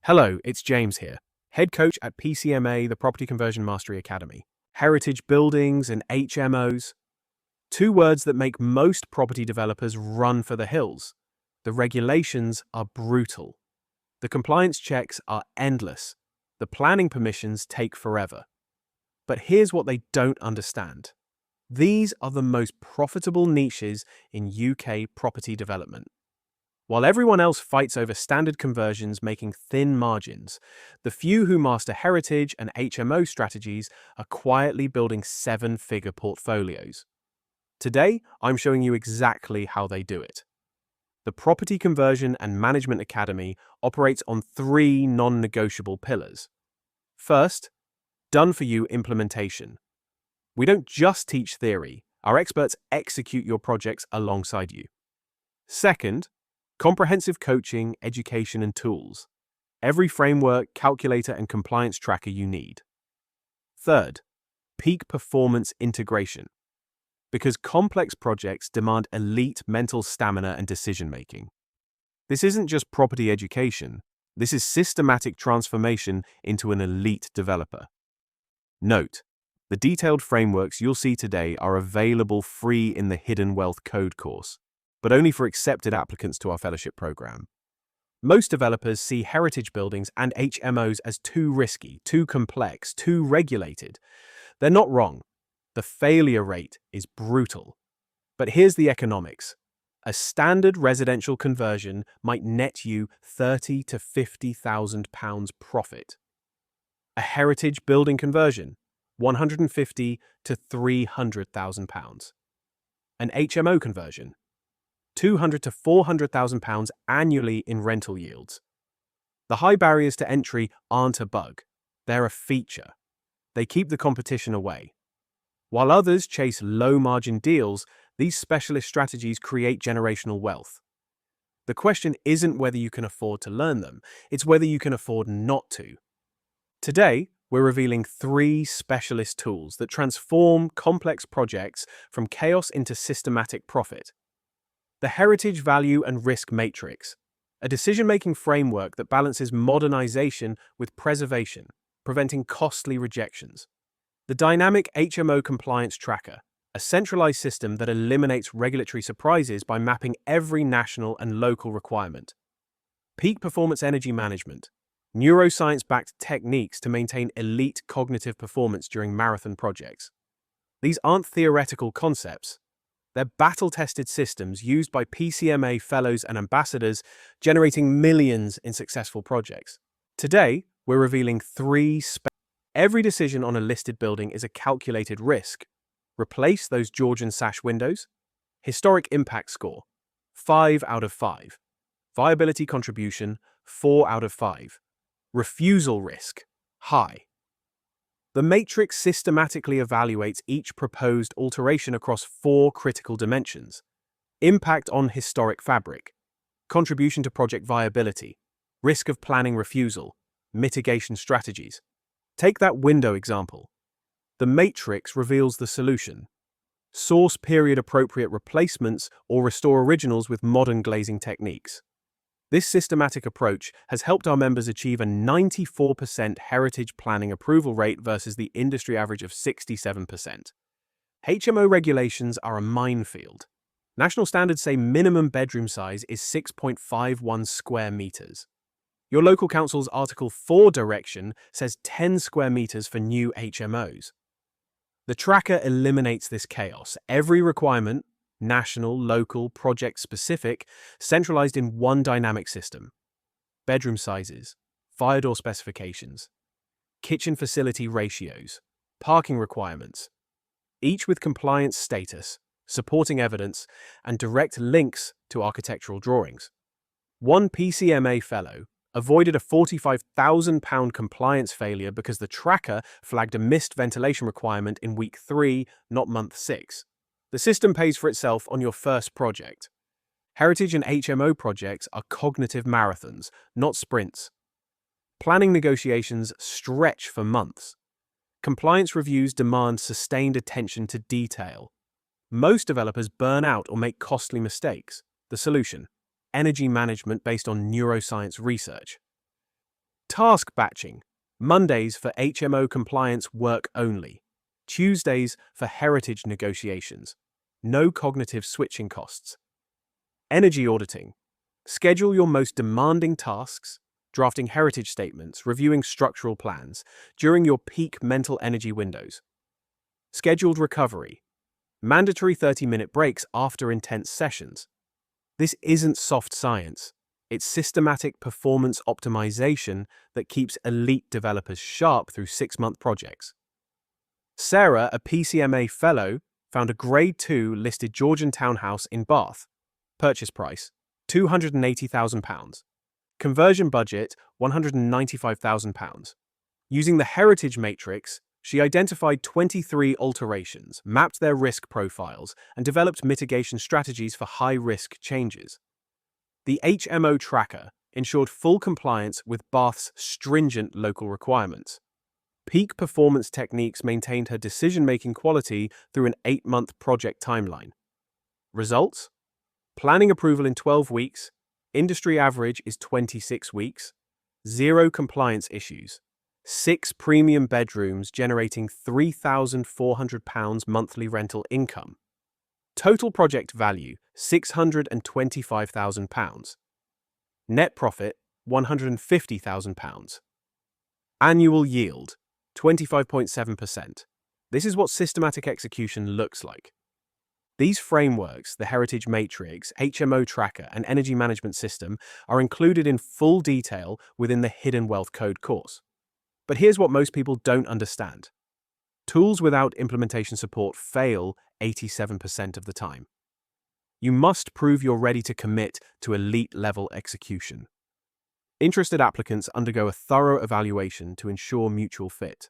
Hello, it's James here, head coach at PCMA, the Property Conversion Mastery Academy. Heritage buildings and HMOs, two words that make most property developers run for the hills. The regulations are brutal. The compliance checks are endless. The planning permissions take forever. But here's what they don't understand. These are the most profitable niches in UK property development. While everyone else fights over standard conversions making thin margins, the few who master heritage and HMO strategies are quietly building seven-figure portfolios. Today, I'm showing you exactly how they do it. The Property Conversion and Management Academy operates on three non-negotiable pillars. First, done-for-you implementation. We don't just teach theory, our experts execute your projects alongside you. Second, comprehensive coaching, education, and tools. Every framework, calculator, and compliance tracker you need. Third, peak performance integration. Because complex projects demand elite mental stamina and decision-making. This isn't just property education, this is systematic transformation into an elite developer. Note, the detailed frameworks you'll see today are available free in the Hidden Wealth Code course, but only for accepted applicants to our fellowship program. Most developers see heritage buildings and HMOs as too risky, too complex, too regulated. They're not wrong. The failure rate is brutal. But here's the economics. A standard residential conversion might net you £30,000 to £50,000 profit. A heritage building conversion, £150,000 to £300,000. An HMO conversion, £200,000 to £400,000 annually in rental yields. The high barriers to entry aren't a bug. They're a feature. They keep the competition away. While others chase low-margin deals, these specialist strategies create generational wealth. The question isn't whether you can afford to learn them, it's whether you can afford not to. Today, we're revealing three specialist tools that transform complex projects from chaos into systematic profit. The Heritage Value and Risk Matrix, a decision-making framework that balances modernization with preservation, preventing costly rejections. The Dynamic HMO Compliance Tracker, a centralized system that eliminates regulatory surprises by mapping every national and local requirement. Peak Performance Energy Management, neuroscience-backed techniques to maintain elite cognitive performance during marathon projects. These aren't theoretical concepts. They're battle-tested systems used by PCMA fellows and ambassadors, generating millions in successful projects. Today, we're revealing Every decision on a listed building is a calculated risk. Replace those Georgian sash windows? Historic impact score, 5 out of 5. Viability contribution, 4 out of 5. Refusal risk, high. The matrix systematically evaluates each proposed alteration across four critical dimensions: impact on historic fabric, contribution to project viability, risk of planning refusal, mitigation strategies. Take that window example. The matrix reveals the solution. Source period-appropriate replacements or restore originals with modern glazing techniques. This systematic approach has helped our members achieve a 94% heritage planning approval rate versus the industry average of 67%. HMO regulations are a minefield. National standards say minimum bedroom size is 6.51 square meters. Your local council's Article 4 direction says 10 square meters for new HMOs. The tracker eliminates this chaos. Every requirement, national, local, project-specific, centralized in one dynamic system. Bedroom sizes, fire door specifications, kitchen facility ratios, parking requirements, each with compliance status, supporting evidence, and direct links to architectural drawings. One PCMA fellow avoided a £45,000 compliance failure because the tracker flagged a missed ventilation requirement in week 3, not month 6. The system pays for itself on your first project. Heritage and HMO projects are cognitive marathons, not sprints. Planning negotiations stretch for months. Compliance reviews demand sustained attention to detail. Most developers burn out or make costly mistakes. The solution: energy management based on neuroscience research. Task batching. Mondays for HMO compliance work only. Tuesdays for heritage negotiations. No cognitive switching costs. Energy auditing. Schedule your most demanding tasks, drafting heritage statements, reviewing structural plans, during your peak mental energy windows. Scheduled recovery. Mandatory 30-minute breaks after intense sessions. This isn't soft science. It's systematic performance optimization that keeps elite developers sharp through 6-month projects. Sarah, a PCMA fellow, found a Grade 2 listed Georgian townhouse in Bath. Purchase price, £280,000. Conversion budget, £195,000. Using the heritage matrix, she identified 23 alterations, mapped their risk profiles, and developed mitigation strategies for high-risk changes. The HMO tracker ensured full compliance with Bath's stringent local requirements. Peak performance techniques maintained her decision-making quality through an 8-month project timeline. Results? Planning approval in 12 weeks, industry average is 26 weeks, 0 compliance issues, 6 premium bedrooms generating £3,400 monthly rental income. Total project value, £625,000. Net profit, £150,000. Annual yield, 25.7%. This is what systematic execution looks like. These frameworks, the Heritage Matrix, HMO Tracker, and Energy Management System, are included in full detail within the Hidden Wealth Code course. But here's what most people don't understand. Tools without implementation support fail 87% of the time. You must prove you're ready to commit to elite-level execution. Interested applicants undergo a thorough evaluation to ensure mutual fit.